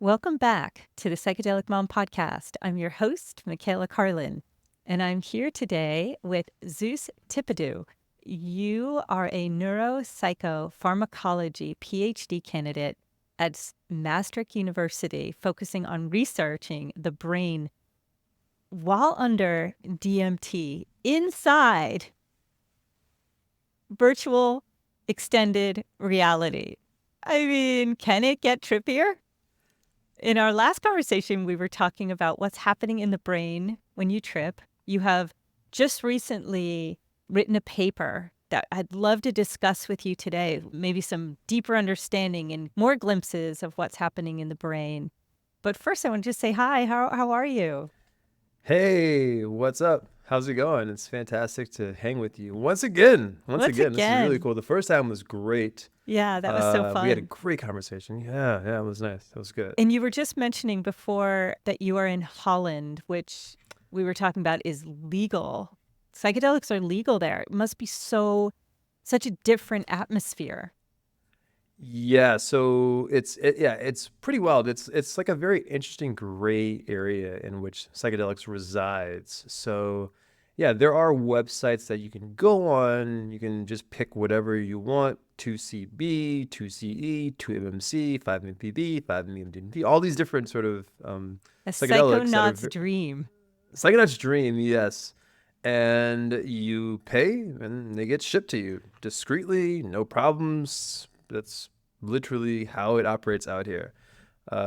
Welcome back to the Psychedelic Mom Podcast. I'm your host, Michaela Carlin, and I'm here today with Zeus Tipado. You are a neuropsychopharmacology PhD candidate at Maastricht University, focusing on researching the brain while under DMT inside virtual extended reality. I mean, can it get trippier? In our last conversation, we were talking about what's happening in the brain when you trip. You have just recently written a paper that I'd love to discuss with you today, maybe some deeper understanding and more glimpses of what's happening in the brain. But first, I want to just say hi. How are you? Hey, what's up? How's it going? It's fantastic to hang with you once again. Once Once again, this is really again. cool. The first time was great. Yeah, that was so We had a fun. great conversation. Yeah, it was nice. It was good. And you were just mentioning before that you are in Holland, which we were talking about is legal. Psychedelics are legal there. It must be such a different atmosphere. Yeah, so it's pretty wild. It's like a very interesting gray area in which psychedelics resides. So, yeah, there are websites that you can go on. You can just pick whatever you want: 2CB, 2CE, 2MMC, 5-MeO-PB, 5-MeO-DMT, all these different sort of A psychedelics that are psychonaut's dream. psychedelics dream, yes. And you pay and they get shipped to you discreetly, no problems. That's literally how it operates out here.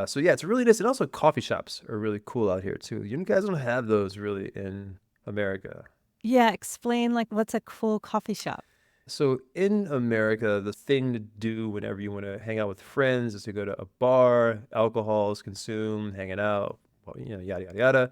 So yeah, it's really nice. And also coffee shops are really cool out here too. You guys don't have those really in America. Yeah, explain like what's a cool coffee shop? So in America, the thing to do whenever you want to hang out with friends is to go to a bar, alcohol is consumed, hanging out, well, yada yada yada.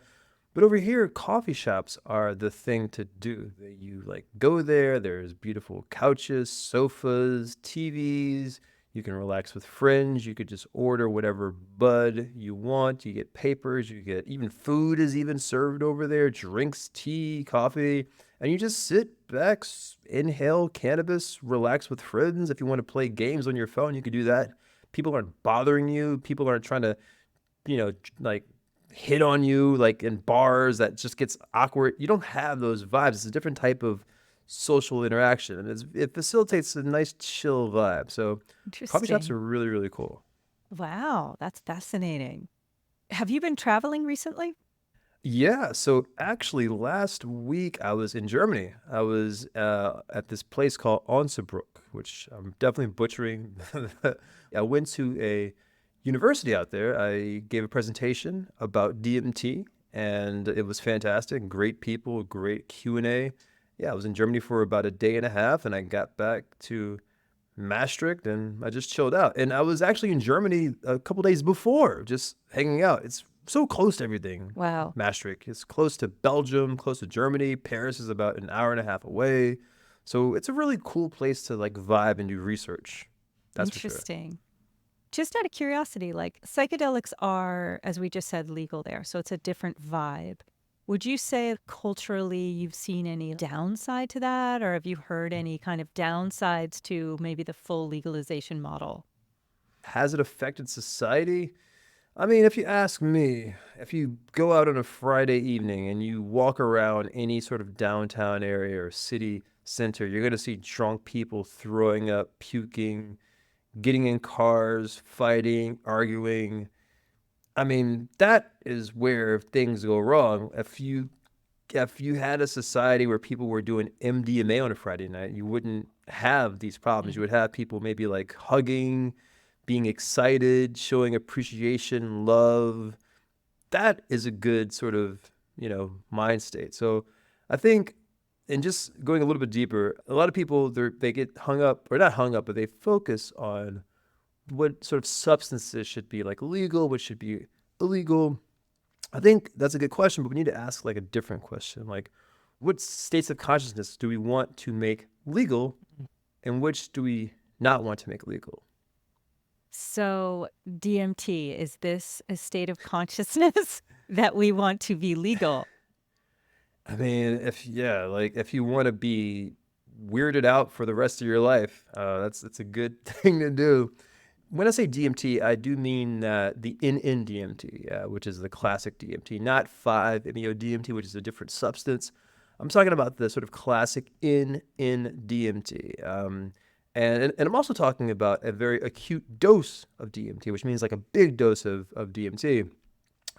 But over here, coffee shops are the thing to do. You like go there, there's beautiful couches, sofas, TVs. You can relax with friends. You could just order whatever bud you want. You get papers, you get even food is even served over there, drinks, tea, coffee, and you just sit back, inhale cannabis, relax with friends. If you want to play games on your phone, you could do that. People aren't bothering you. People aren't trying to, like hit on you like in bars that just gets awkward. You don't have those vibes. It's a different type of social interaction, and it facilitates a nice chill vibe. So coffee shops Interesting. are really, really cool. Wow, that's fascinating. Have you been traveling recently? Yeah, so actually last week I was in Germany. I was at this place called Onsebruck, which I'm definitely butchering. I went to a university out there. I gave a presentation about DMT, and it was fantastic. Great people, great Q&A. Yeah, I was in Germany for about a day and a half, and I got back to Maastricht, and I just chilled out. And I was actually in Germany a couple days before, just hanging out. It's so close to everything. Wow, Maastricht. It's close to Belgium, close to Germany. Paris is about an hour and a half away. So it's a really cool place to like vibe and do research. That's for sure. interesting. Just out of curiosity, like psychedelics are, as we just said, legal there. So it's a different vibe. Would you say culturally you've seen any downside to that? Or have you heard any kind of downsides to maybe the full legalization model? Has it affected society? I mean, if you ask me, if you go out on a Friday evening and you walk around any sort of downtown area or city center, you're going to see drunk people throwing up, puking, getting in cars, fighting, arguing. I mean, that is where things go wrong. If you had a society where people were doing MDMA on a Friday night, you wouldn't have these problems. You would have people maybe like hugging, being excited, showing appreciation, love. That is a good sort of, mind state. So I think, and just going a little bit deeper, a lot of people they get hung up, or not hung up, but they focus on what sort of substances should be like legal, what should be illegal. I think that's a good question, but we need to ask like a different question. Like, what states of consciousness do we want to make legal and which do we not want to make legal? So, DMT, is this a state of consciousness that we want to be legal? I mean, if you want to be weirded out for the rest of your life, that's a good thing to do. When I say DMT, I do mean the NN-DMT, which is the classic DMT, not 5-MeO-DMT, which is a different substance. I'm talking about the sort of classic NN-DMT. And I'm also talking about a very acute dose of DMT, which means like a big dose of DMT.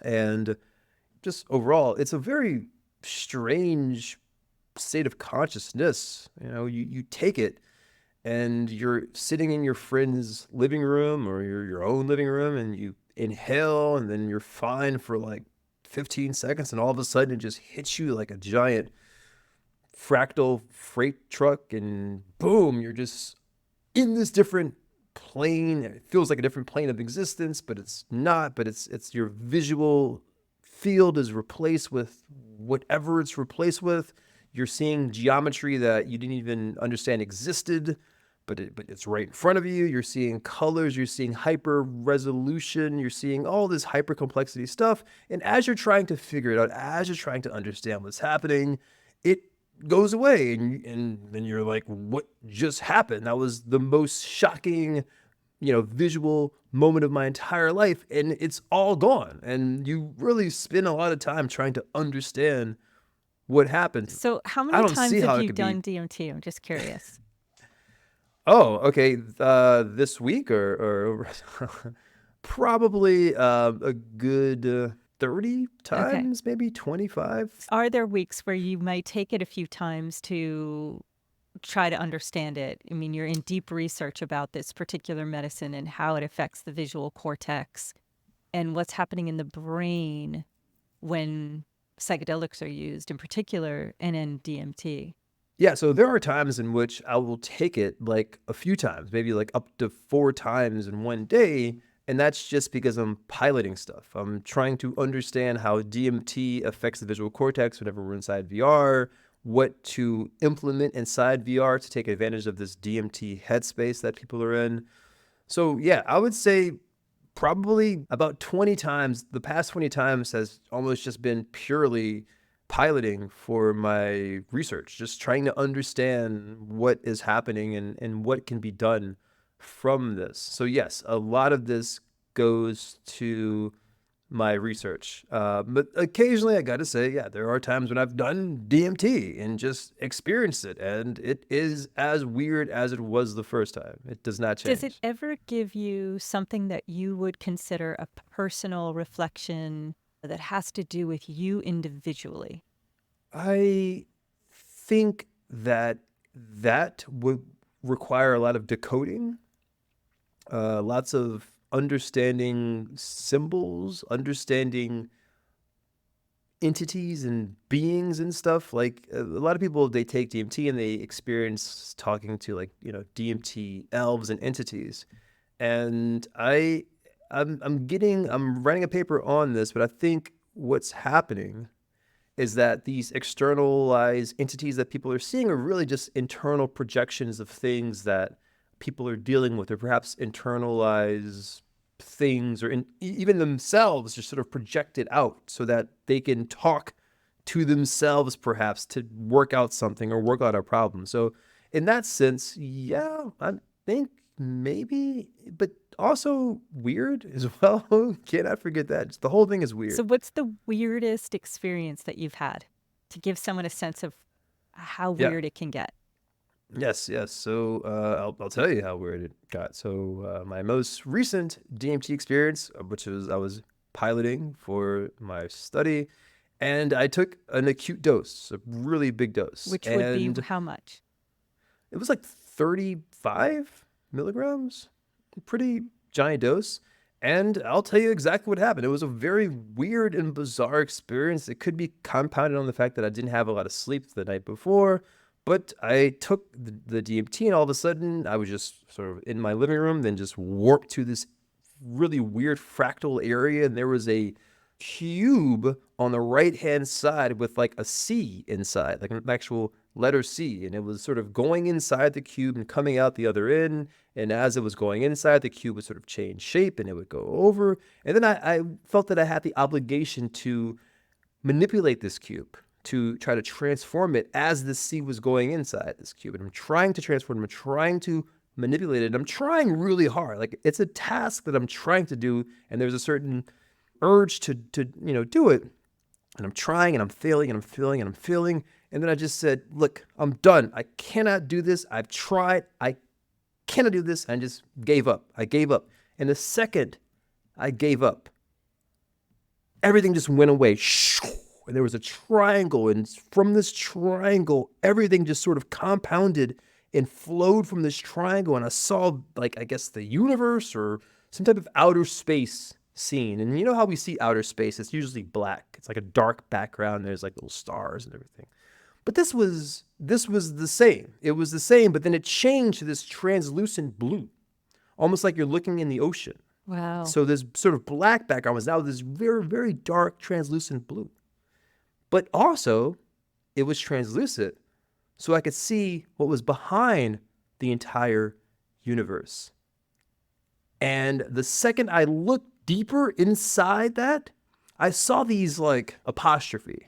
And just overall, it's a very strange state of consciousness. You take it and you're sitting in your friend's living room or your own living room, and you inhale, and then you're fine for like 15 seconds, and all of a sudden it just hits you like a giant fractal freight truck, and boom, you're just in this different plane. It feels like a different plane of existence, but it's not. But it's your visual field is replaced with whatever it's replaced with. You're seeing geometry that you didn't even understand existed, but it's right in front of you. You're seeing colors, you're seeing hyper resolution, you're seeing all this hyper complexity stuff. And as you're trying to figure it out, as you're trying to understand what's happening, it goes away. And then you're like, what just happened? That was the most shocking, visual moment of my entire life. And it's all gone. And you really spend a lot of time trying to understand what happened. So how I many don't times see how have it you could done be. DMT? I'm just curious. Oh, okay. This week or probably a good 30 Okay. times, maybe 25. Are there weeks where you might take it a few times to try to understand it? I mean, you're in deep research about this particular medicine and how it affects the visual cortex and what's happening in the brain when psychedelics are used, in particular, and in DMT. Yeah, so there are times in which I will take it like a few times, maybe like up to 4 times in one day. And that's just because I'm piloting stuff. I'm trying to understand how DMT affects the visual cortex whenever we're inside VR, what to implement inside VR to take advantage of this DMT headspace that people are in. So, yeah, I would say probably about 20 times. The past 20 times has almost just been purely piloting for my research, just trying to understand what is happening and what can be done from this. So, yes, a lot of this goes to my research. But occasionally, I got to say, yeah, there are times when I've done DMT and just experienced it, and it is as weird as it was the first time. It does not Does it change. ever give you something that you would consider a personal reflection that has to do with you individually? I think that would require a lot of decoding, lots of understanding symbols, understanding entities and beings and stuff. Like a lot of people, they take DMT and they experience talking to like, DMT elves and entities. And I'm writing a paper on this, but I think what's happening is that these externalized entities that people are seeing are really just internal projections of things that people are dealing with, or perhaps internalized things, or even themselves just sort of projected out so that they can talk to themselves, perhaps to work out something or work out a problem. So, in that sense, yeah, I think maybe, but also weird as well. Cannot forget that. Just the whole thing is So, weird. what's the weirdest experience that you've had to give someone a sense of how Yeah. weird it can get? Yes, yes. So I'll tell you how weird it got. So my most recent DMT experience, which was I was piloting for my study, and I took an acute dose, a really big dose, Which would be and how much? it was like 35 milligrams, a pretty giant dose. And I'll tell you exactly what happened. It was a very weird and bizarre experience. It could be compounded on the fact that I didn't have a lot of sleep the night before, but I took the DMT, and all of a sudden I was just sort of in my living room, then just warped to this really weird fractal area. And there was a cube on the right hand side with like a C inside, like an actual letter C. And it was sort of going inside the cube and coming out the other end. And as it was going inside, the cube would sort of change shape and it would go over. And then I felt that I had the obligation to manipulate this cube, to try to transform it as the C was going inside this cube. And I'm trying to transform it. I'm trying to manipulated. I'm trying really hard. Like it's a task that I'm trying to do, and there's a certain urge to do it. And I'm trying and I'm failing and I'm failing and I'm failing. And then I just said, look, I'm done. I cannot do this. I've tried. I cannot do this. And I just gave up. I gave up. And the second I gave up, everything just went away. And there was a triangle. And from this triangle, everything just sort of compounded and flowed from this triangle. And I saw, like, I guess the universe or some type of outer space scene. And you know how we see outer space? It's usually black. It's like a dark background. There's like little stars and everything. But this was the same. It was the same, but then it changed to this translucent blue, almost like you're looking in the ocean. Wow. So this sort of black background was now this very, very dark, translucent blue. But also, it was translucent, so I could see what was behind the entire universe. And the second I looked deeper inside that, I saw these like apostrophe.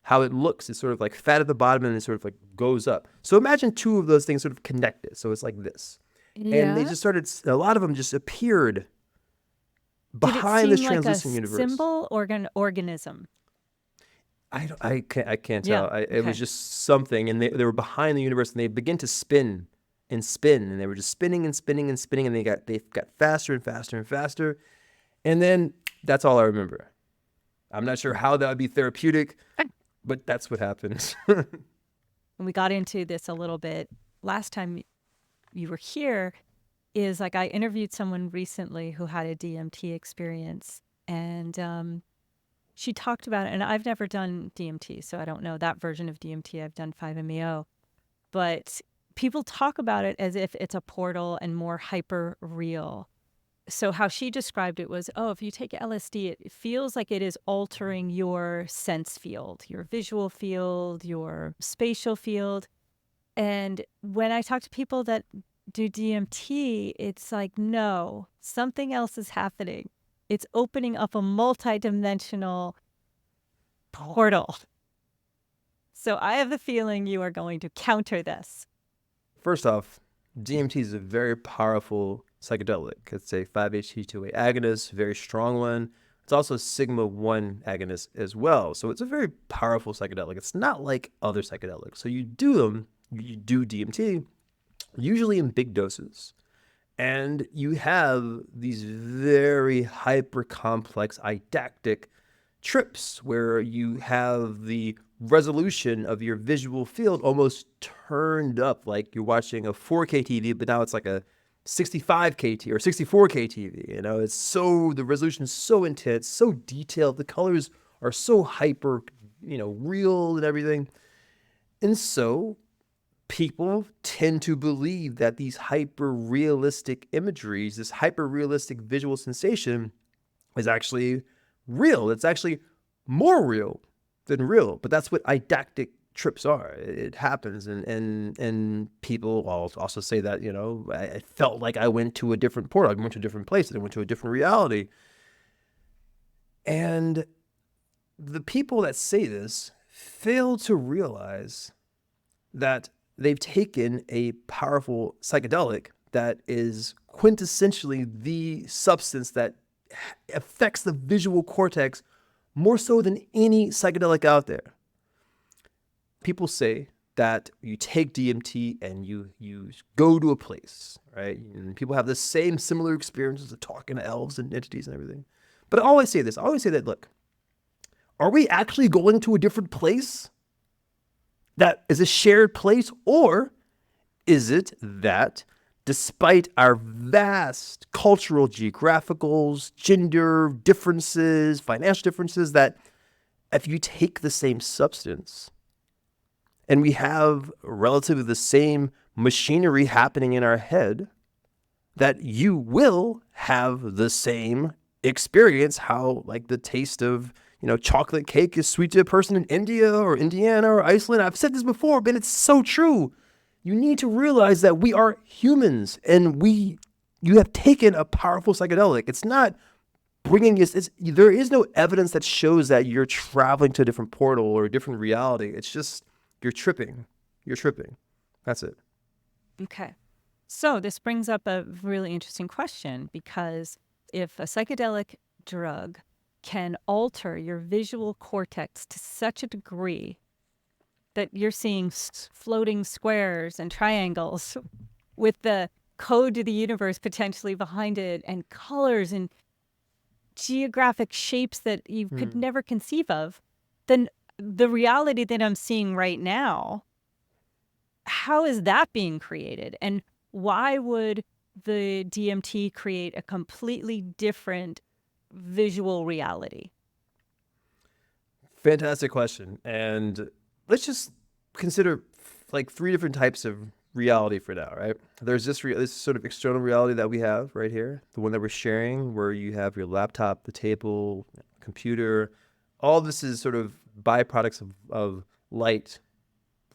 How it looks is sort of like fat at the bottom and it sort of like goes up. So imagine two of those things sort of connected. So it's like this. Yeah. And they just started, a lot of them just appeared behind this translucent universe. Did it seem like a symbol or an organism? I can't Yeah, tell. It was just something. And they were behind the universe and they begin to spin and spin. And they were just spinning and spinning and spinning. And they got faster and faster and faster. And then that's all I remember. I'm not sure how that would be therapeutic. But that's what happened. And we got into this a little bit last time you were here, is like I interviewed someone recently who had a DMT experience. And she talked about it. And I've never done DMT, so I don't know that version of DMT. I've done 5-MeO. But people talk about it as if it's a portal and more hyper real. So how she described it was, if you take LSD, it feels like it is altering your sense field, your visual field, your spatial field. And when I talk to people that do DMT, it's like, no, something else is happening. It's opening up a multidimensional portal. So I have the feeling you are going to counter this. First off, DMT is a very powerful psychedelic. It's a 5-HT2A agonist, very strong one. It's also a sigma-1 agonist as well. So it's a very powerful psychedelic. It's not like other psychedelics. So you do DMT, usually in big doses. And you have these very hyper-complex eidactic trips where you have the resolution of your visual field almost turned up, like you're watching a 4K TV, but now it's like a 65K TV or 64K TV. You know, the resolution is so intense, so detailed. The colors are so hyper, real and everything. And so people tend to believe that these hyper realistic imageries, this hyper realistic visual sensation is actually real. It's actually more real than real. But that's what eidactic trips are. It happens. And people also say that, I felt like I went to a different portal. I went to a different place. I went to a different reality. And the people that say this fail to realize that they've taken a powerful psychedelic that is quintessentially the substance that affects the visual cortex more so than any psychedelic out there. People say that you take DMT and you go to a place, right? And people have the same similar experiences of talking to elves and entities and everything. But I always say this. I always say that, look, are we actually going to a different place that is a shared place? Or is it that despite our vast cultural, geographicals, gender differences, financial differences, that if you take the same substance and we have relatively the same machinery happening in our head, that you will have the same experience, how like the taste of, chocolate cake is sweet to a person in India or Indiana or Iceland. I've said this before, but it's so true. You need to realize that we are humans and you have taken a powerful psychedelic. It's not bringing there is no evidence that shows that you're traveling to a different portal or a different reality. It's just, you're tripping. You're tripping. That's it. Okay. So this brings up a really interesting question, because if a psychedelic drug can alter your visual cortex to such a degree that you're seeing floating squares and triangles with the code to the universe potentially behind it, and colors and geographic shapes that you could never conceive of, then the reality that I'm seeing right now, how is that being created? And why would the DMT create a completely different visual reality? Fantastic question. And let's just consider like three different types of reality for now, right? There's this sort of external reality that we have right here, the one that we're sharing, where you have your laptop, the table, computer. All this is sort of byproducts of light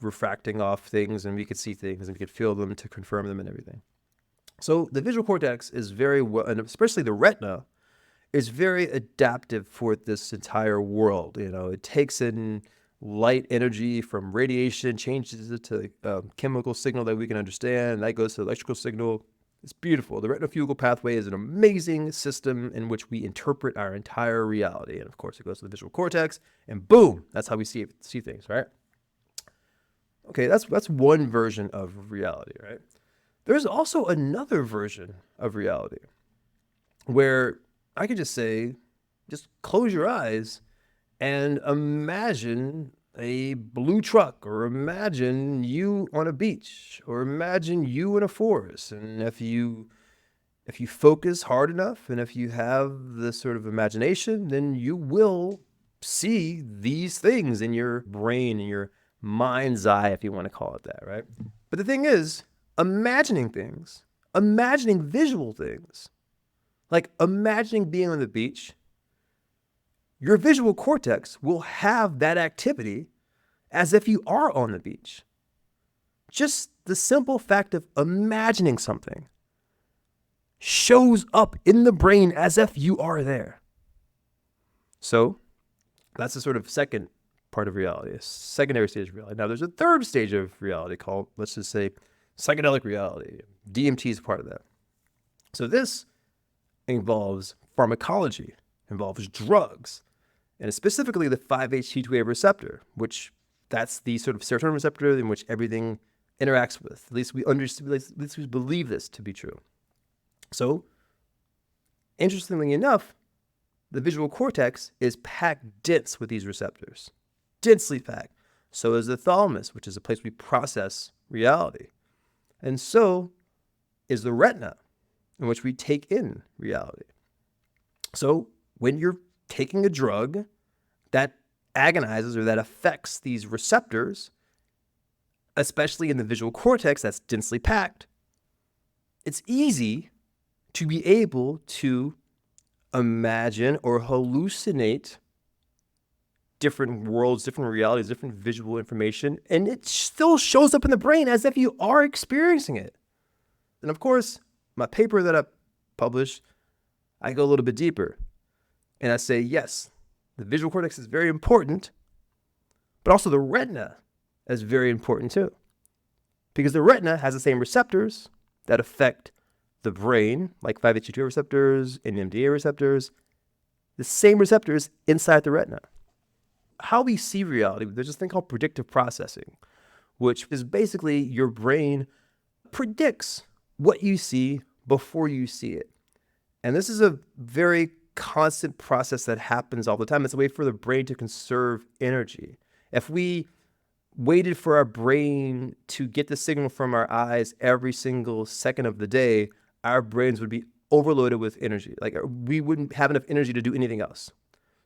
refracting off things, and we could see things and we could feel them to confirm them and everything. So the visual cortex is very well, and especially the retina, is very adaptive for this entire world. You know, it takes in light energy from radiation, changes it to a chemical signal that we can understand, and that goes to electrical signal. It's beautiful. The retinofugal pathway is an amazing system in which we interpret our entire reality. And of course, it goes to the visual cortex, and boom, that's how we see things, right? Okay, that's one version of reality, right? There's also another version of reality where I could just say, just close your eyes and imagine a blue truck, or imagine you on a beach, or imagine you in a forest. And if you focus hard enough, and if you have this sort of imagination, then you will see these things in your brain, in your mind's eye, if you want to call it that, right? But the thing is, imagining things, imagining visual things, like imagining being on the beach, your visual cortex will have that activity as if you are on the beach. Just the simple fact of imagining something shows up in the brain as if you are there. So that's the sort of second part of reality, a secondary stage of reality. Now there's a third stage of reality called, let's just say, psychedelic reality. DMT is part of that. So this involves pharmacology, involves drugs, and specifically the 5-HT2A receptor, which that's the sort of serotonin receptor in which everything interacts with. At least we believe this to be true. So, interestingly enough, the visual cortex is packed dense with these receptors, densely packed. So is the thalamus, which is a place we process reality. And so is the retina, in which we take in reality. So when you're taking a drug that agonizes or that affects these receptors, especially in the visual cortex that's densely packed, it's easy to be able to imagine or hallucinate different worlds, different realities, different visual information, and it still shows up in the brain as if you are experiencing it. And of course, my paper that I published, I go a little bit deeper. And I say, yes, the visual cortex is very important, but also the retina is very important too. Because the retina has the same receptors that affect the brain, like 5-HT2A receptors, NMDA receptors, the same receptors inside the retina. How we see reality, there's this thing called predictive processing, which is basically your brain predicts what you see before you see it. And this is a very constant process that happens all the time. It's a way for the brain to conserve energy. If we waited for our brain to get the signal from our eyes every single second of the day, our brains would be overloaded with energy. Like we wouldn't have enough energy to do anything else.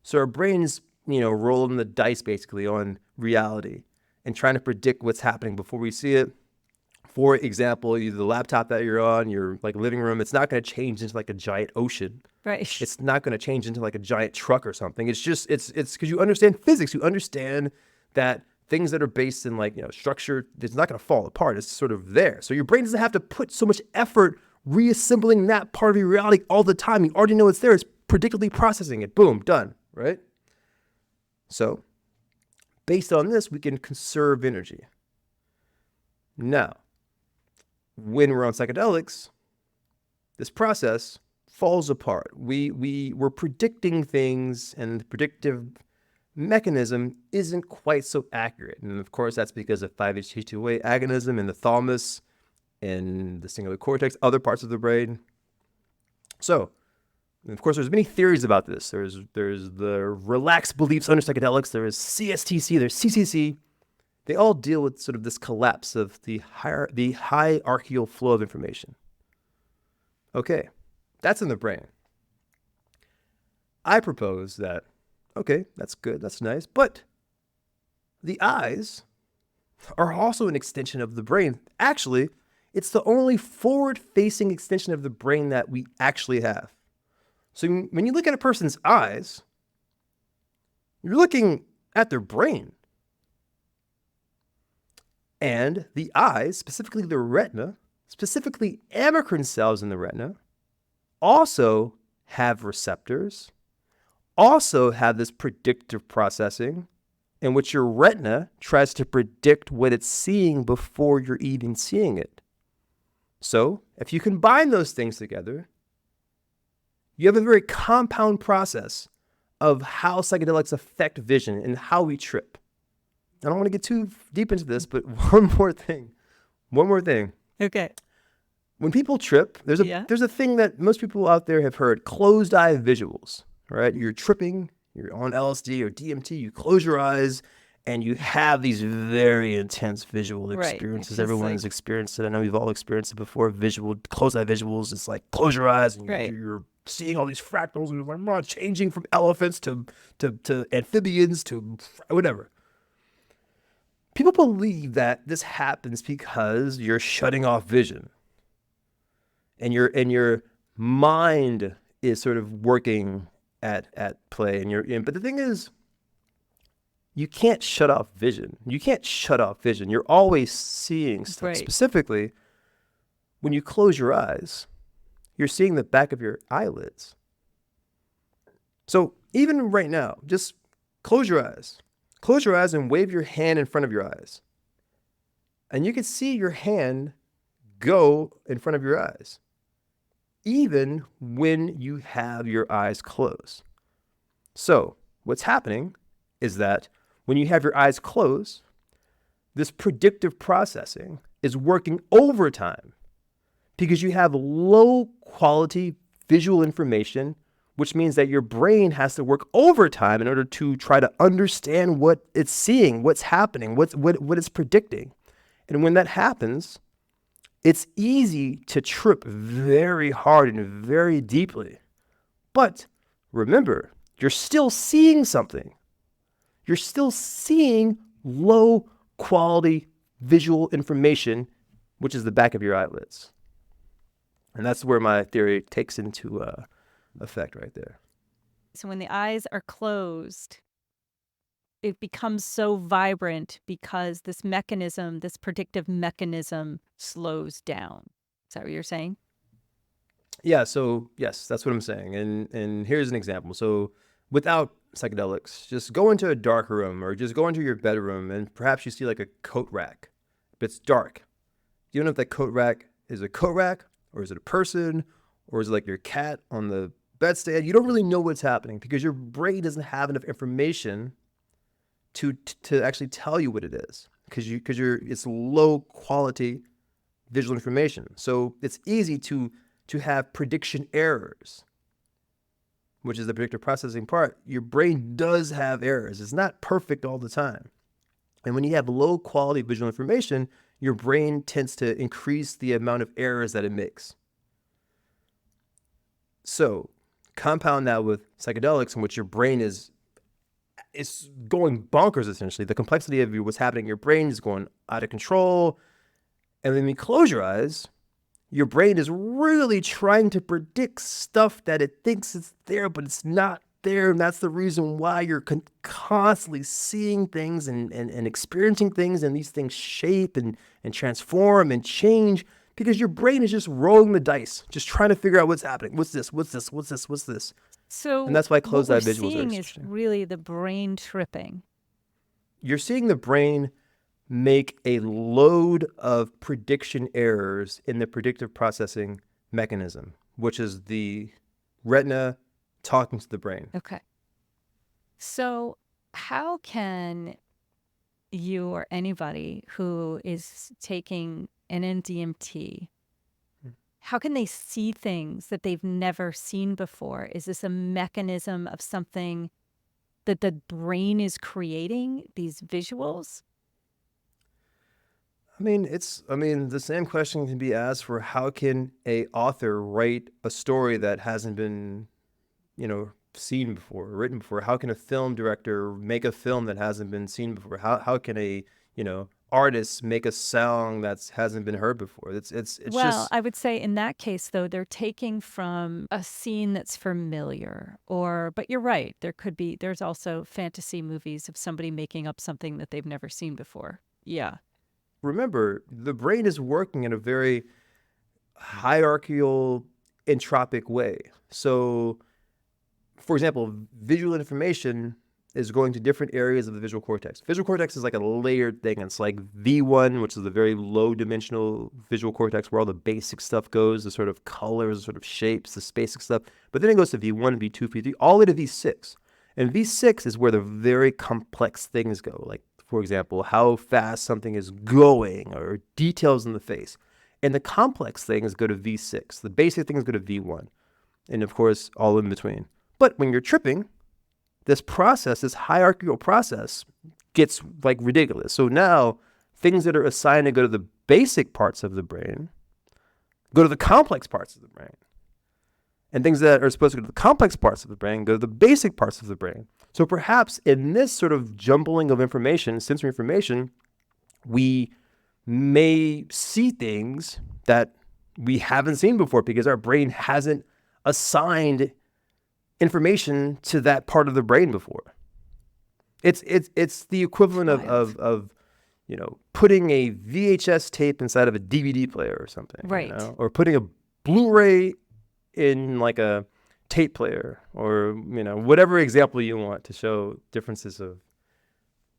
So our brains, rolling the dice basically on reality and trying to predict what's happening before we see it. For example, the laptop that you're on, your living room, it's not going to change into like a giant ocean. Right. It's not going to change into like a giant truck or something. It's because you understand physics. You understand that things that are based in structure, it's not going to fall apart. It's sort of there. So your brain doesn't have to put so much effort reassembling that part of your reality all the time. You already know it's there. It's predictably processing it. Boom, done, right? So based on this, we can conserve energy. Now, when we're on psychedelics, this process falls apart. We're predicting things, and the predictive mechanism isn't quite so accurate. And of course, that's because of 5-HT2A agonism in the thalamus and the cingulate cortex, other parts of the brain. So, of course, there's many theories about this. There's the relaxed beliefs under psychedelics. There is CSTC. There's CCC. They all deal with sort of this collapse of the hierarchical flow of information. Okay, that's in the brain. I propose that, okay, that's good, that's nice, but the eyes are also an extension of the brain. Actually, it's the only forward-facing extension of the brain that we actually have. So when you look at a person's eyes, you're looking at their brain. And the eyes, specifically the retina, specifically amacrine cells in the retina, also have receptors, also have this predictive processing in which your retina tries to predict what it's seeing before you're even seeing it. So if you combine those things together, you have a very compound process of how psychedelics affect vision and how we trip. I don't want to get too deep into this, but one more thing. Okay. When people trip, there's a thing that most people out there have heard, closed eye visuals, right? You're tripping, you're on LSD or DMT, you close your eyes and you have these very intense visual experiences. Everyone's experienced it. I know we've all experienced it before. Closed eye visuals. It's like close your eyes and you're seeing all these fractals and you're like, changing from elephants to amphibians to whatever. People believe that this happens because you're shutting off vision, and your mind is sort of working at play. But the thing is, you can't shut off vision. You're always seeing stuff. Right. Specifically, when you close your eyes, you're seeing the back of your eyelids. So even right now, just close your eyes. Close your eyes and wave your hand in front of your eyes. And you can see your hand go in front of your eyes, even when you have your eyes closed. So what's happening is that when you have your eyes closed, this predictive processing is working overtime because you have low quality visual information, which means that your brain has to work overtime in order to try to understand what it's seeing, what's happening, what it's predicting. And when that happens, it's easy to trip very hard and very deeply. But remember, you're still seeing something. You're still seeing low quality visual information, which is the back of your eyelids. And that's where my theory takes into effect right there. So when the eyes are closed, it becomes so vibrant because this predictive mechanism slows down. Is that what you're saying? Yeah, so yes, that's what I'm saying. And here's an example. So without psychedelics, just go into a dark room or just go into your bedroom and perhaps you see like a coat rack, but it's dark. You don't know if that coat rack is a coat rack or is it a person or is it like your cat on the bedstand. You don't really know what's happening because your brain doesn't have enough information to actually tell you what it is because it's low quality visual information. So it's easy to have prediction errors, which is the predictive processing part. Your brain does have errors. It's not perfect all the time. And when you have low quality visual information, your brain tends to increase the amount of errors that it makes. So compound that with psychedelics in which your brain is going bonkers, essentially. The complexity of what's happening in your brain is going out of control. And then when you close your eyes, your brain is really trying to predict stuff that it thinks is there, but it's not there. And that's the reason why you're constantly seeing things and experiencing things, and these things shape and transform and change because your brain is just rolling the dice, just trying to figure out what's happening. What's this? What's this? What's this? What's this? So and that's why closed-eye visuals are are seeing is really the brain tripping. You're seeing the brain make a load of prediction errors in the predictive processing mechanism, which is the retina talking to the brain. Okay. So how can you or anybody who is taking an NDMT, how can they see things that they've never seen before? Is this a mechanism of something that the brain is creating, these visuals? The same question can be asked for how can a author write a story that hasn't been, seen before, written before? How can a film director make a film that hasn't been seen before? How can a, artist make a song that hasn't been heard before? It's Well, just I would say in that case, though, they're taking from a scene that's familiar, but you're right. There's also fantasy movies of somebody making up something that they've never seen before. Yeah. remember the brain is working in a very hierarchical, entropic way. So, for example, visual information is going to different areas of the visual cortex. Visual cortex is like a layered thing. It's like V1, which is the very low dimensional visual cortex where all the basic stuff goes, the sort of colors, the sort of shapes, the basic stuff. But then it goes to V1, V2, V3, all the way to V6. And V6 is where the very complex things go. Like, for example, how fast something is going or details in the face. And the complex things go to V6. The basic things go to V1. And of course, all in between. But when you're tripping, this hierarchical process gets like ridiculous. So now things that are assigned to go to the basic parts of the brain go to the complex parts of the brain. And things that are supposed to go to the complex parts of the brain go to the basic parts of the brain. So perhaps in this sort of jumbling of information, sensory information, we may see things that we haven't seen before because our brain hasn't assigned information to that part of the brain before. It's the equivalent of putting a VHS tape inside of a DVD player or something, Right. Or putting a Blu-ray in like a tape player, or whatever example you want to show differences of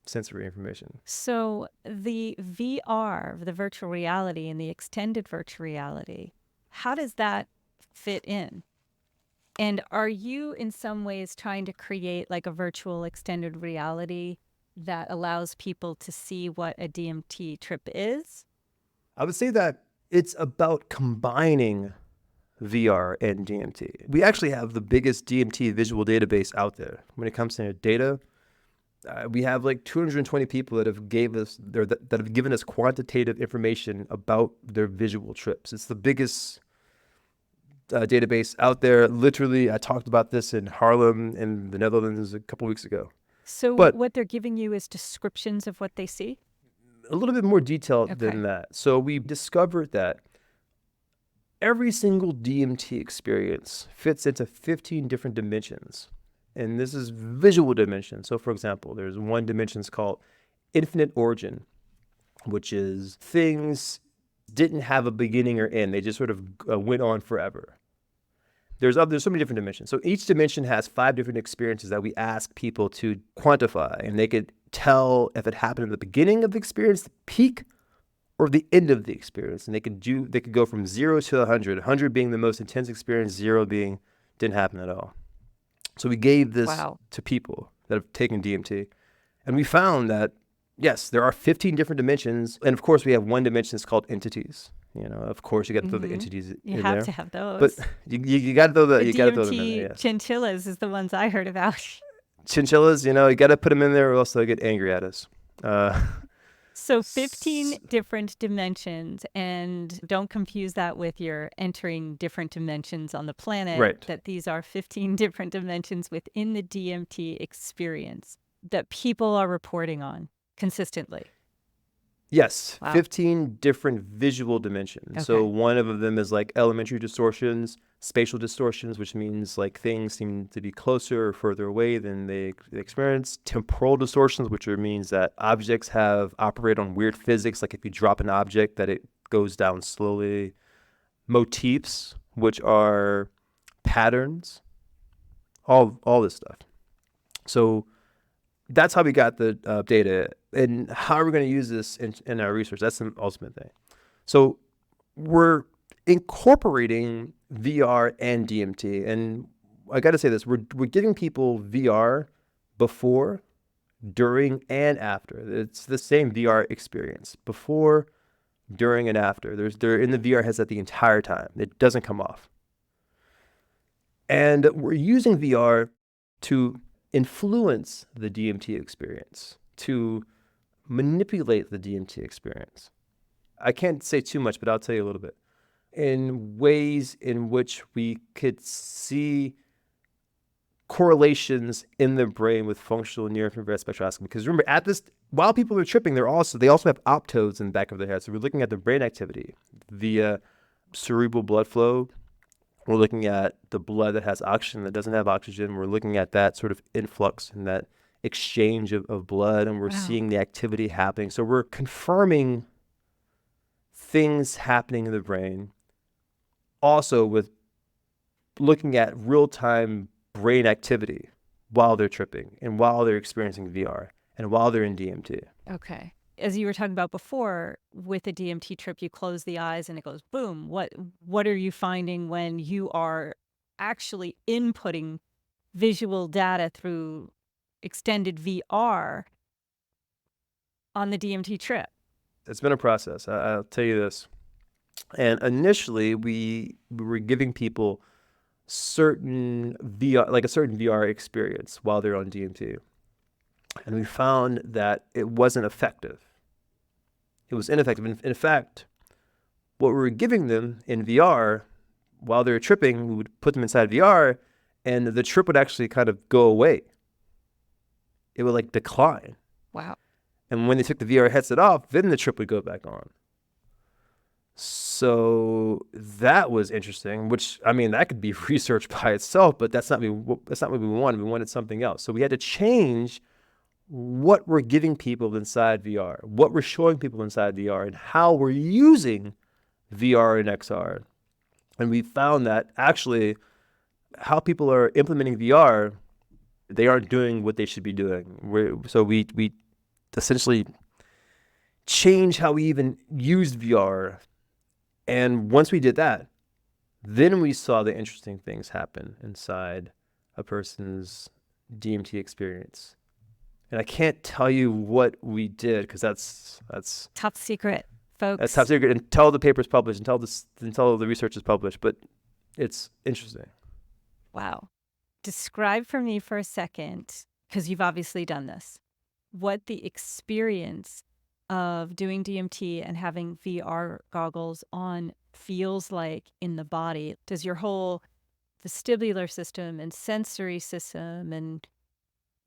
sensory information. So the VR, the virtual reality, and the extended virtual reality, how does that fit in? And are you in some ways trying to create like a virtual extended reality that allows people to see what a DMT trip is? I would say that it's about combining VR and DMT. We actually have the biggest DMT visual database out there. When it comes to data, we have like 220 people that have given us quantitative information about their visual trips. It's the biggest database out there. Literally, I talked about this in Harlem in the Netherlands a couple weeks ago. So But what they're giving you is descriptions of what they see? a little bit more detailed Okay. than that. So we discovered that every single DMT experience fits into 15 different dimensions. And this is visual dimension. So for example, there's one dimension called infinite origin, which is things didn't have a beginning or end. They just sort of went on forever. There's so many different dimensions. So each dimension has 5 different experiences that we ask people to quantify, and they could tell if it happened at the beginning of the experience, the peak, or the end of the experience. And they could go from 0 to 100, 100 being the most intense experience, 0 being didn't happen at all. So we gave this Wow. to people that have taken DMT, and we found that yes, there are 15 different dimensions, and of course we have one dimension that's called entities. Of course you got to throw the entities You in have there. to have those. But you got to throw the you got to throw them in DMT there. Yes. chinchillas is the ones I heard about. Chinchillas, you got to put them in there, or else they'll get angry at us. So 15 different dimensions, and don't confuse that with your entering different dimensions on the planet. Right. That these are 15 different dimensions within the DMT experience that people are reporting on consistently. Yes, Wow. 15 different visual dimensions. So Okay. one of them is like elementary distortions, spatial distortions, which means like things seem to be closer or further away than they experience. Temporal distortions, which means that objects operate on weird physics, like if you drop an object that it goes down slowly. Motifs, which are patterns, all this stuff. So that's how we got the data. And how are we going to use this in our research? That's the ultimate thing. So we're incorporating VR and DMT. And I got to say this, we're giving people VR before, during, and after. It's the same VR experience, before, during, and after. They're in the VR headset the entire time. It doesn't come off. And we're using VR to influence the DMT experience, to manipulate the DMT experience. I can't say too much, but I'll tell you a little bit. In ways in which we could see correlations in the brain with functional near-infrared spectroscopy. Because remember, while people are tripping, they also have optodes in the back of their head. So we're looking at the brain activity via cerebral blood flow. We're looking at the blood that has oxygen, that doesn't have oxygen. We're looking at that sort of influx and that exchange of blood, and we're seeing the activity happening. So we're confirming things happening in the brain, also with looking at real-time brain activity while they're tripping and while they're experiencing VR and while they're in DMT. Okay. As you were talking about before, with a DMT trip, you close the eyes and it goes boom. What are you finding when you are actually inputting visual data through extended VR on the DMT trip? It's been a process. I'll tell you this. And initially, we were giving people certain VR, like a certain VR experience while they're on DMT. And we found that it wasn't effective. It was ineffective. In fact, what we were giving them in VR while they were tripping, we would put them inside VR, and the trip would actually kind of go away. It would decline. Wow. And when they took the VR headset off, then the trip would go back on. So that was interesting, which, I mean, that could be research by itself, but that's not what we wanted. We wanted something else. So we had to change what we're giving people inside VR, what we're showing people inside VR, and how we're using VR and XR. And we found that actually how people are implementing VR, they aren't doing what they should be doing. So we essentially changed how we even used VR. And once we did that, then we saw the interesting things happen inside a person's DMT experience. And I can't tell you what we did because that's top secret, folks. That's top secret until the paper's published, until the research is published. But it's interesting. Wow. Describe for me for a second, because you've obviously done this, what the experience of doing DMT and having VR goggles on feels like in the body. Does your whole vestibular system and sensory system, and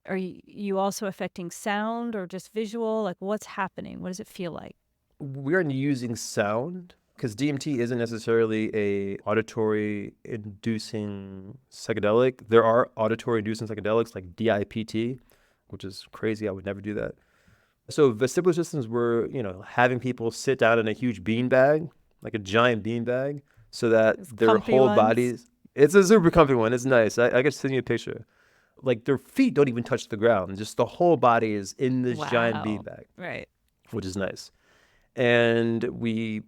are you also affecting sound or just visual? Like, what's happening? What does it feel like? We aren't using sound because DMT isn't necessarily a auditory inducing psychedelic. There are auditory inducing psychedelics like DIPT, which is crazy. I would never do that. So vestibular systems were, having people sit down in a huge beanbag, like a giant beanbag, so that their whole bodies. It's a super comfy one. It's nice. I could send you a picture. Like their feet don't even touch the ground. Just the whole body is in this giant beanbag. Right. Which is nice. And we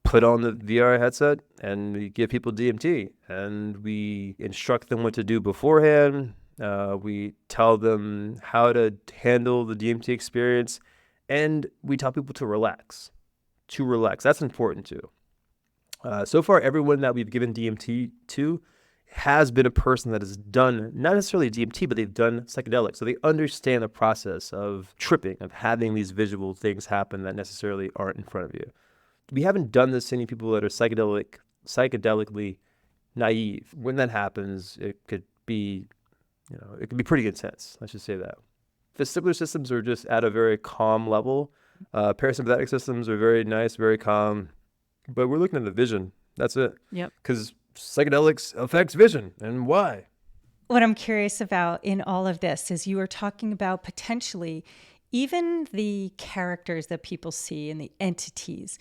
put on the VR headset and we give people DMT and we instruct them what to do beforehand. We tell them how to handle the DMT experience, and we tell people to relax. That's important too. So far, everyone that we've given DMT to has been a person that has done not necessarily DMT, but they've done psychedelics. So they understand the process of tripping, of having these visual things happen that necessarily aren't in front of you. We haven't done this to any people that are psychedelically naive. When that happens, it could be pretty intense. Let's just say that. Vestibular systems are just at a very calm level. Parasympathetic systems are very nice, very calm. But we're looking at the vision. That's it. Yep. Because psychedelics affects vision. And why? What I'm curious about in all of this is you were talking about potentially even the characters that people see and the entities,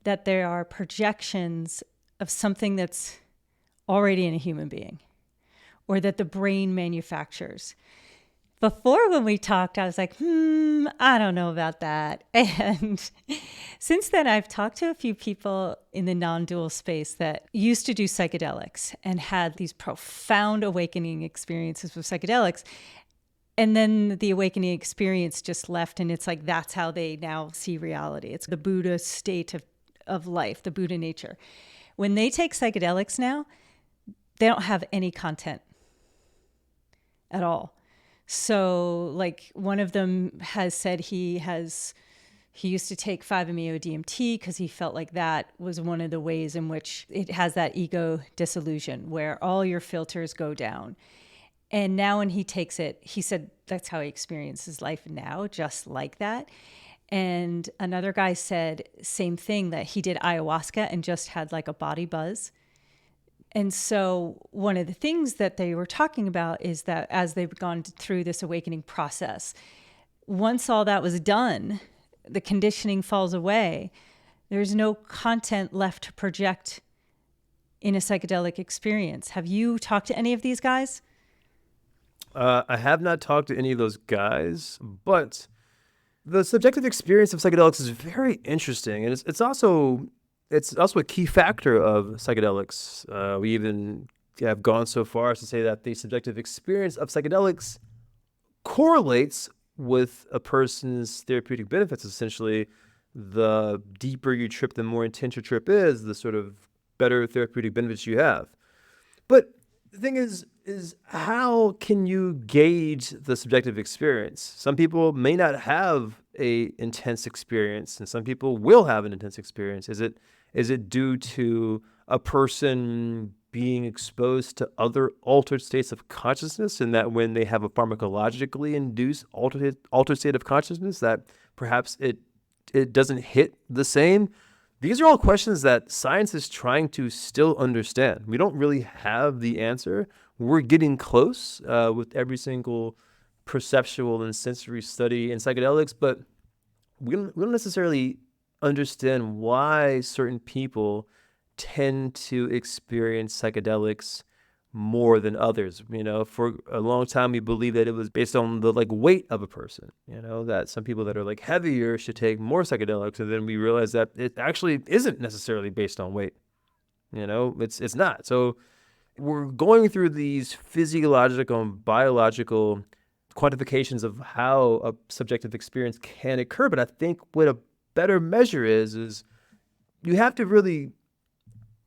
that there are projections of something that's already in a human being, or that the brain manufactures. Before, when we talked, I was like, I don't know about that. And since then, I've talked to a few people in the non-dual space that used to do psychedelics and had these profound awakening experiences with psychedelics. And then the awakening experience just left, and it's like that's how they now see reality. It's the Buddha state of life, the Buddha nature. When they take psychedelics now, they don't have any content at all. So like one of them has said he used to take 5-MeO DMT because he felt like that was one of the ways in which it has that ego dissolution where all your filters go down. And now when he takes it, he said that's how he experiences life now, just like that. And another guy said same thing, that he did ayahuasca and just had like a body buzz. And so one of the things that they were talking about is that as they've gone through this awakening process, once all that was done, the conditioning falls away. There's no content left to project in a psychedelic experience. Have you talked to any of these guys? I have not talked to any of those guys, but the subjective experience of psychedelics is very interesting, and it's also a key factor of psychedelics. We even have gone so far as to say that the subjective experience of psychedelics correlates with a person's therapeutic benefits. Essentially, the deeper you trip, the more intense your trip is, the sort of better therapeutic benefits you have. But the thing is how can you gauge the subjective experience? Some people may not have a intense experience, and some people will have an intense experience. Is it due to a person being exposed to other altered states of consciousness, and that when they have a pharmacologically induced altered state of consciousness, that perhaps it doesn't hit the same? These are all questions that science is trying to still understand. We don't really have the answer. We're getting close with every single perceptual and sensory study in psychedelics, but we don't necessarily understand why certain people tend to experience psychedelics more than others. For a long time we believed that it was based on the weight of a person, that some people that are heavier should take more psychedelics, and then we realized that it actually isn't necessarily based on weight. It's not. So we're going through these physiological and biological quantifications of how a subjective experience can occur, but I think what a better measure is you have to really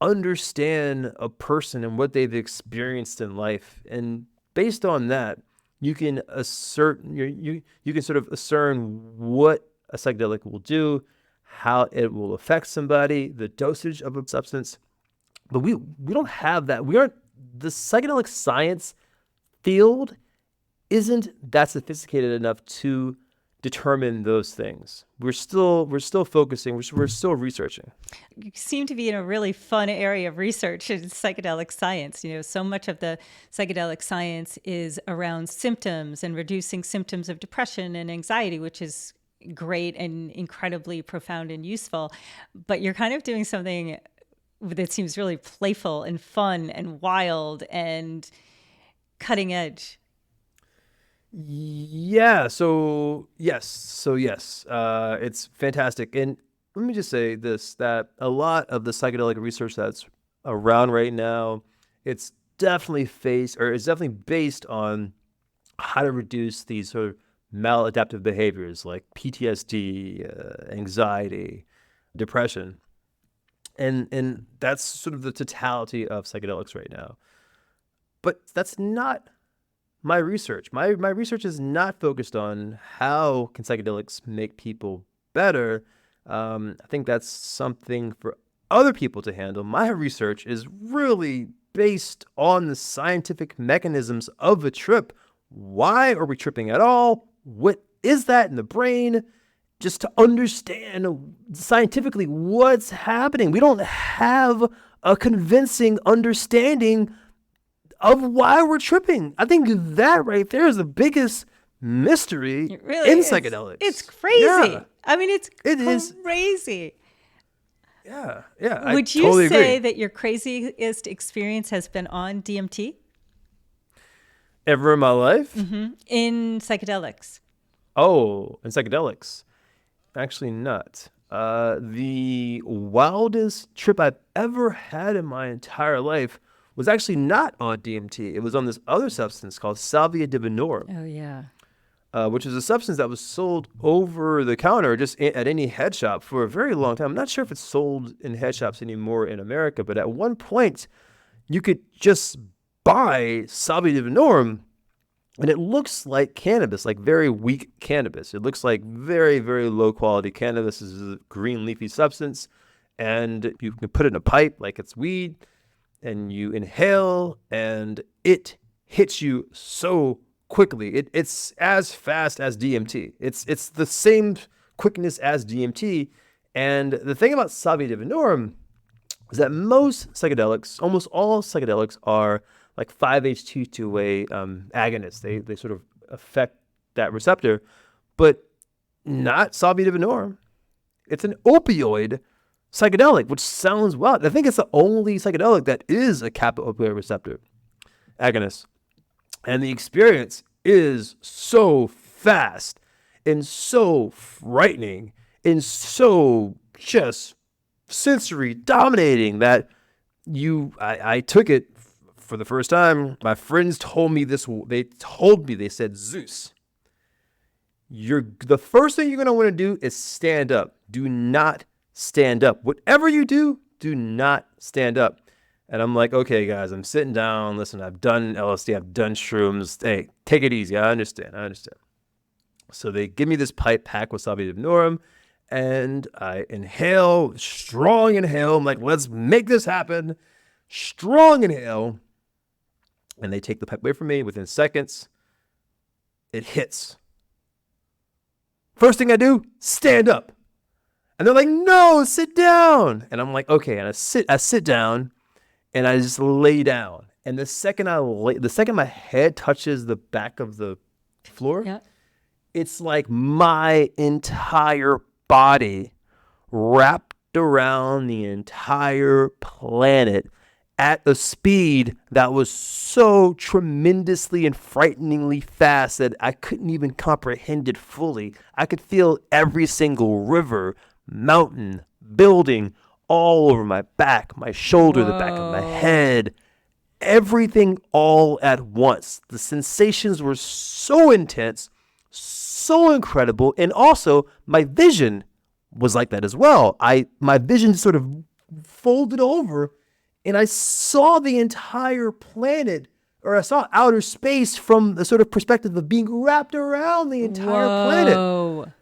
understand a person and what they've experienced in life, and based on that you can you can sort of discern what a psychedelic will do, how it will affect somebody, the dosage of a substance. But we don't have that. The psychedelic science field isn't that sophisticated enough to determine those things. We're still focusing, we're still researching. You seem to be in a really fun area of research in psychedelic science. So much of the psychedelic science is around symptoms and reducing symptoms of depression and anxiety, which is great and incredibly profound and useful. But you're kind of doing something that seems really playful and fun and wild and cutting edge. Yeah. So yes. It's fantastic. And let me just say this, that a lot of the psychedelic research that's around right now, it's definitely based on how to reduce these sort of maladaptive behaviors like PTSD, anxiety, depression. And that's sort of the totality of psychedelics right now. But that's not my research. My research is not focused on how can psychedelics make people better. I think that's something for other people to handle. My research is really based on the scientific mechanisms of a trip. Why are we tripping at all? What is that in the brain? Just to understand scientifically what's happening. We don't have a convincing understanding of why we're tripping. I think that right there is the biggest mystery in psychedelics. It's crazy. Yeah. I mean, it is crazy. Yeah. Would you say that your craziest experience has been on DMT? Ever in my life? In psychedelics? Oh, in psychedelics. Actually not. The wildest trip I've ever had in my entire life was actually not on DMT. It was on this other substance called salvia divinorum, Oh, yeah. which is a substance that was sold over the counter just at any head shop for a very long time. I'm not sure if it's sold in head shops anymore in America, but at one point you could just buy salvia divinorum, and it looks like cannabis, like very weak cannabis. It looks like very, very low quality cannabis. This is a green leafy substance, and you can put it in a pipe like it's weed, and you inhale, and it hits you so quickly. It's as fast as DMT. It's the same quickness as DMT. And the thing about salvia divinorum is that most psychedelics, almost all psychedelics, are like 5-HT2A agonists. They sort of affect that receptor, but not salvia divinorum. It's an opioid psychedelic, which sounds wild. I think it's the only psychedelic that is a kappa opioid receptor agonist. And the experience is so fast and so frightening and so just sensory dominating that I took it for the first time. My friends told me this. They said, Zeus, the first thing you're going to want to do is stand up. Do not stand up. Whatever you do, do not stand up. And I'm like, okay, guys, I'm sitting down. Listen, I've done LSD. I've done shrooms. Hey, take it easy. I understand. So they give me this pipe packed with salvia divinorum, and I inhale, strong inhale. I'm like, let's make this happen. Strong inhale. And they take the pipe away from me. Within seconds, it hits. First thing I do, stand up. And they're like, no, sit down. And I'm like, okay. And I sit down, and I just lay down. And the second my head touches the back of the floor, Yeah. it's like my entire body wrapped around the entire planet at a speed that was so tremendously and frighteningly fast that I couldn't even comprehend it fully. I could feel every single river, mountain, building all over my back, my shoulder, the back of my head, everything all at once. The sensations were so intense, so incredible, and also my vision was like that as well. My vision sort of folded over, and I saw the entire planet, or I saw outer space from the sort of perspective of being wrapped around the entire planet.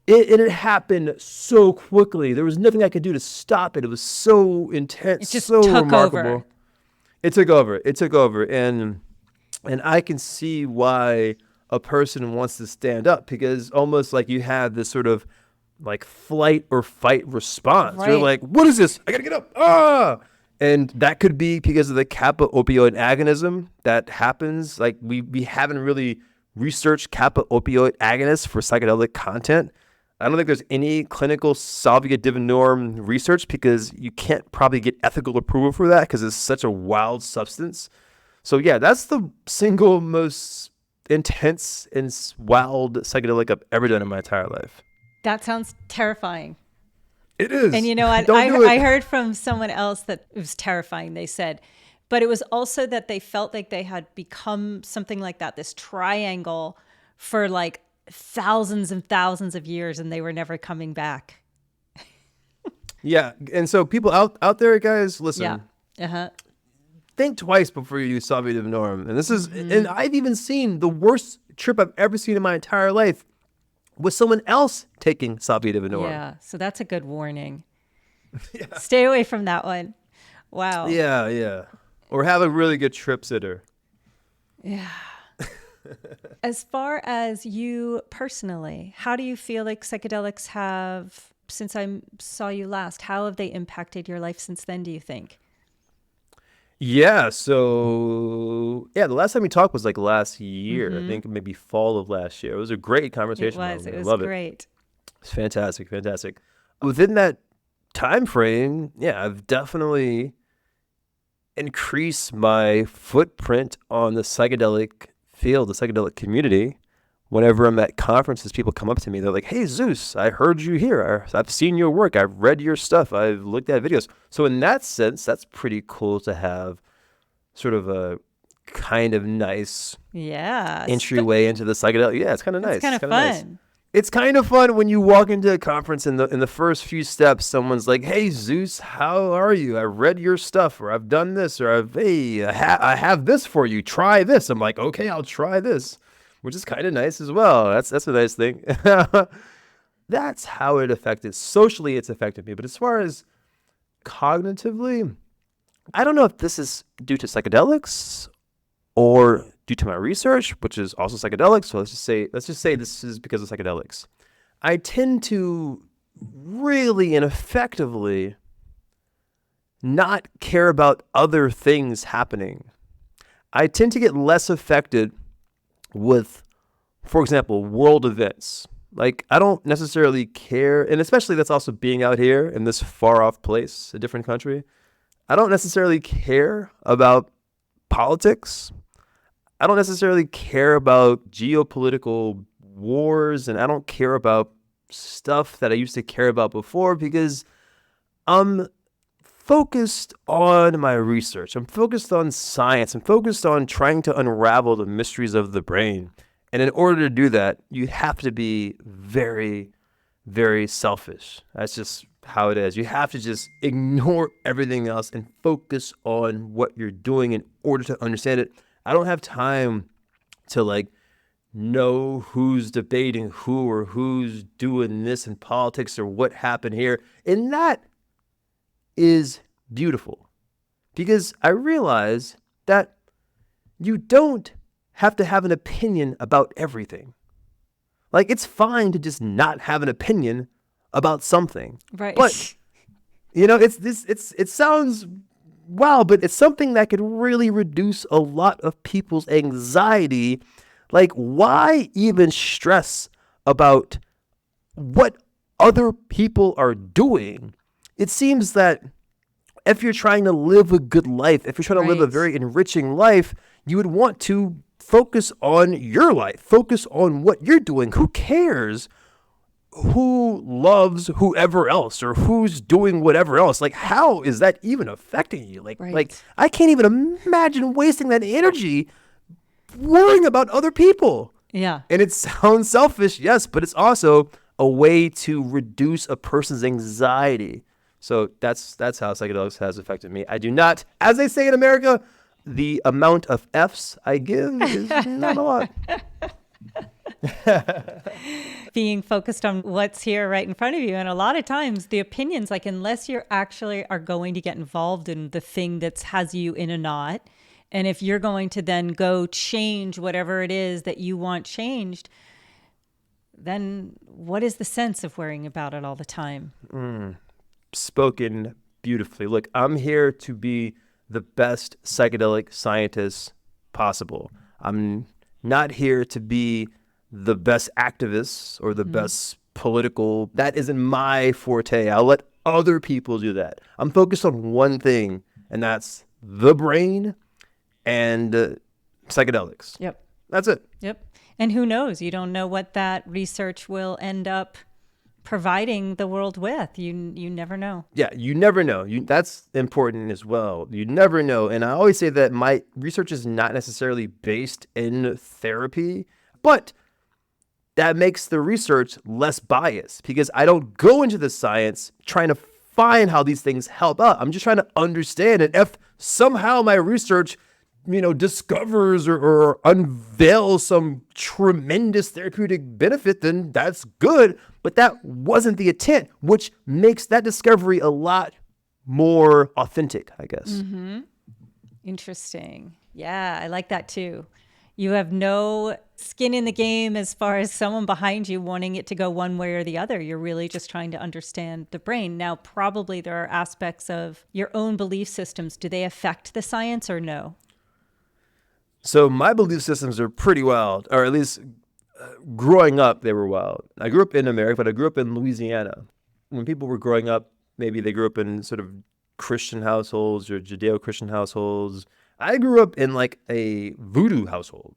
It happened so quickly. There was nothing I could do to stop it. It was so intense, It just so took remarkable. over. It took over, and I can see why a person wants to stand up, because almost like you have this sort of like flight or fight response. Right. You're like, what is this? I gotta get up. Ah! And that could be because of the kappa opioid agonism that happens. Like we haven't really researched kappa opioid agonists for psychedelic content. I don't think there's any clinical salvia divinorum research, because you can't probably get ethical approval for that because it's such a wild substance. So yeah, that's the single most intense and wild psychedelic I've ever done in my entire life. That sounds terrifying. It is. And you know what? I heard from someone else that it was terrifying. They said, but it was also that they felt like they had become something like that, this triangle for like thousands and thousands of years, and they were never coming back. Yeah. And so people out there, guys, listen. Yeah. Think twice before you use salvia divinorum. And this is, and I've even seen the worst trip I've ever seen in my entire life with someone else taking salvia divinorum. Yeah. So that's a good warning. Yeah. Stay away from that one. Wow. Yeah. Or have a really good trip sitter. Yeah. As far as you personally, how do you feel like psychedelics have, since I saw you last, how have they impacted your life since then, do you think? Yeah, so the last time we talked was like last year. I think maybe fall of last year. It was a great conversation. It was love great. It's fantastic. Within that time frame, I've definitely increase my footprint on the psychedelic field, the psychedelic community. Whenever I'm at conferences, people come up to me. They're like, "Hey, Zeus, I heard you here. I've seen your work. I've read your stuff. I've looked at videos." So in that sense, that's pretty cool to have sort of a kind of nice entryway into the psychedelic. Yeah, it's kind of nice. It's kind of fun. Nice. It's kind of fun when you walk into a conference and in the first few steps, someone's like, "Hey, Zeus, how are you? I read your stuff, or I've done this, or I have this for you. Try this." I'm like, "Okay, I'll try this," which is kind of nice as well. That's a nice thing. That's how it affected. Socially, it's affected me. But as far as cognitively, I don't know if this is due to psychedelics or due to my research, which is also psychedelics. So let's just say this is because of psychedelics. I tend to really and effectively not care about other things happening. I tend to get less affected with, for example, world events. Like, I don't necessarily care, and especially that's also being out here in this far off place, a different country. I don't necessarily care about politics. I don't necessarily care about geopolitical wars, and I don't care about stuff that I used to care about before because I'm focused on my research. I'm focused on science. I'm focused on trying to unravel the mysteries of the brain. And in order to do that, you have to be very, very selfish. That's just how it is. You have to just ignore everything else and focus on what you're doing in order to understand it. I don't have time to know who's debating who or who's doing this in politics or what happened here. And that is beautiful because I realize that you don't have to have an opinion about everything. Like, it's fine to just not have an opinion about something. Right. But, it sounds wow, but it's something that could really reduce a lot of people's anxiety. Like, why even stress about what other people are doing? It seems that if you're trying to live a good life, if you're trying to live a very enriching life, you would want to focus on your life, focus on what you're doing. Who cares who loves whoever else or who's doing whatever else? Like, how is that even affecting you? Like, I can't even imagine wasting that energy worrying about other people. Yeah. And it sounds selfish, yes, but it's also a way to reduce a person's anxiety. So that's how psychedelics has affected me. I do not, as they say in America, the amount of F's I give is not a lot. Being focused on what's here right in front of you. And a lot of times the opinions, like, unless you're actually are going to get involved in the thing that has you in a knot, and if you're going to then go change whatever it is that you want changed, then what is the sense of worrying about it all the time? Spoken beautifully. Look, I'm here to be the best psychedelic scientist possible. I'm not here to be the best activist or the best political. That isn't my forte. I'll let other people do that. I'm focused on one thing, and that's the brain and psychedelics. Yep. That's it. Yep. And who knows? You don't know what that research will end up providing the world with. You never know. Yeah, you never know. That's important as well. You never know. And I always say that my research is not necessarily based in therapy, but that makes the research less biased because I don't go into the science trying to find how these things help out. I'm just trying to understand it. If somehow my research discovers or unveils some tremendous therapeutic benefit, then that's good. But that wasn't the intent, which makes that discovery a lot more authentic, I guess. Mm-hmm. Interesting. Yeah, I like that too. You have no skin in the game as far as someone behind you wanting it to go one way or the other. You're really just trying to understand the brain. Now, probably there are aspects of your own belief systems. Do they affect the science or no? So my belief systems are pretty wild, or at least growing up, they were wild. I grew up in America, but I grew up in Louisiana. When people were growing up, maybe they grew up in sort of Christian households or Judeo-Christian households. I grew up in like a voodoo household.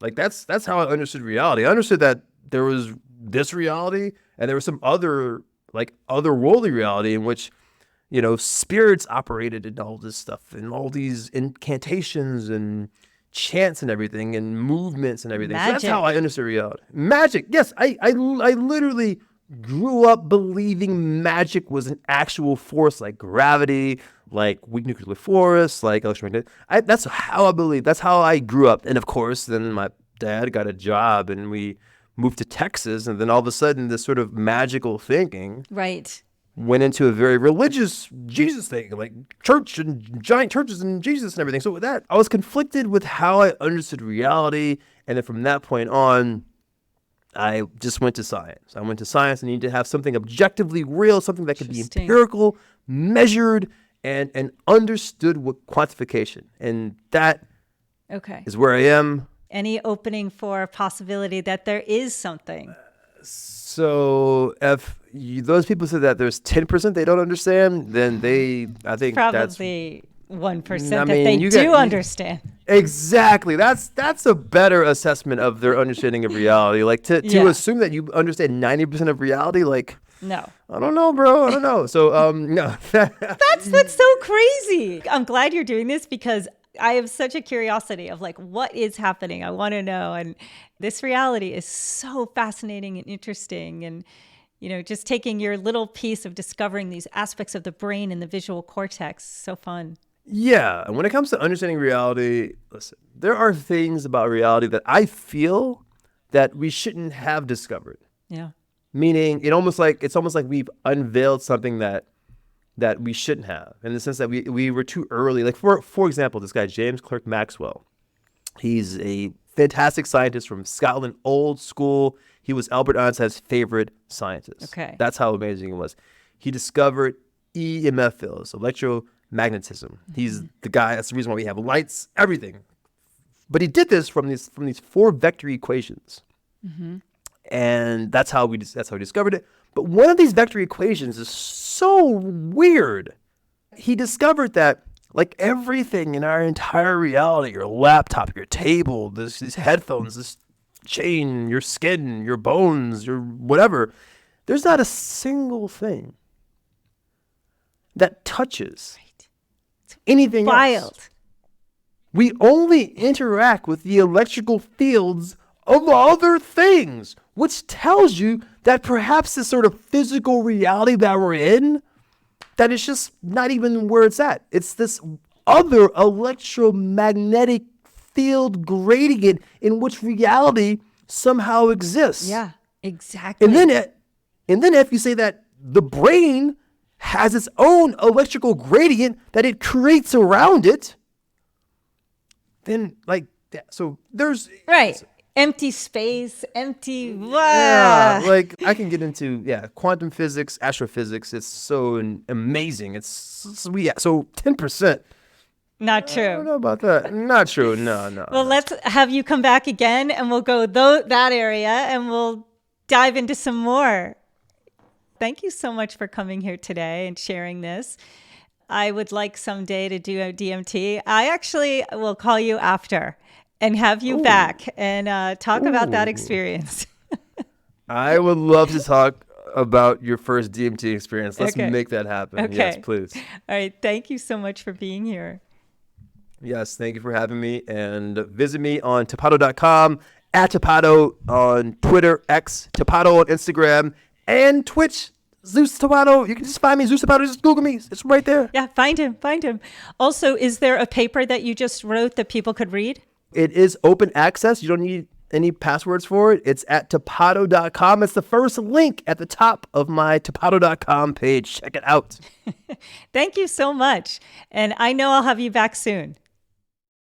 Like that's how I understood reality. I understood that there was this reality and there was some other like otherworldly reality in which, you know, spirits operated and all this stuff and all these incantations and chants and everything and movements and everything. So that's how I understood reality. Magic. Yes, I literally grew up believing magic was an actual force like gravity, like weak nuclear force, like electromagnetic. That's how I believe. That's how I grew up. And of course, then my dad got a job and we moved to Texas. And then all of a sudden, this sort of magical thinking went into a very religious Jesus thing, like church and giant churches and Jesus and everything. So with that, I was conflicted with how I understood reality. And then from that point on, I just went to science. I went to science and needed to have something objectively real, something that could be empirical, measured, and understood with quantification. And that is where I am. Any opening for a possibility that there is something? So if those people say that there's 10% they don't understand, then I think probably 1% that they do understand. Exactly. That's a better assessment of their understanding of reality. Like to assume that you understand 90% of reality, like no. I don't know, bro. I don't know. So no. That's so crazy. I'm glad you're doing this because I have such a curiosity of like what is happening. I want to know. And this reality is so fascinating and interesting. And, you know, just taking your little piece of discovering these aspects of the brain and the visual cortex, so fun. Yeah. And when it comes to understanding reality, listen, there are things about reality that I feel that we shouldn't have discovered. Yeah. Meaning it's almost like we've unveiled something that we shouldn't have, in the sense that we were too early. Like for example, this guy, James Clerk Maxwell, he's a fantastic scientist from Scotland, old school. He was Albert Einstein's favorite scientist. Okay. That's how amazing it was. He discovered EMF fields, electromagnetism. He's the guy, that's the reason why we have lights, everything. But he did this from these 4 vector equations. Mm-hmm. And that's how he discovered it. But one of these vector equations is so weird. He discovered that like everything in our entire reality, your laptop, your table, these headphones, this chain, your skin, your bones, your whatever, there's not a single thing that touches anything else. We only interact with the electrical fields of other things, which tells you that perhaps this sort of physical reality that we're in, that it's just not even where it's at. It's this other electromagnetic field gradient in which reality somehow exists. Yeah, exactly. And then if you say that the brain has its own electrical gradient that it creates around it, then like so there's empty space, empty. Yeah, like I can get into quantum physics, astrophysics. It's so amazing. It's so 10%. Not true. I don't know about that. Not true. No. Well, let's have you come back again, and we'll go that area, and we'll dive into some more. Thank you so much for coming here today and sharing this. I would like someday to do a DMT. I actually will call you after and have you back and talk about that experience. I would love to talk about your first DMT experience. Let's make that happen. Okay. Yes, please. All right. Thank you so much for being here. Yes, thank you for having me. And visit me on Tipado.com, at Tipado on Twitter, X, Tipado on Instagram, and Twitch, Zeus Tipado. You can just find me, Zeus Tipado. Just Google me. It's right there. Yeah, find him. Also, is there a paper that you just wrote that people could read? It is open access. You don't need any passwords for it. It's at Tipado.com. It's the first link at the top of my Tipado.com page. Check it out. Thank you so much. And I know I'll have you back soon.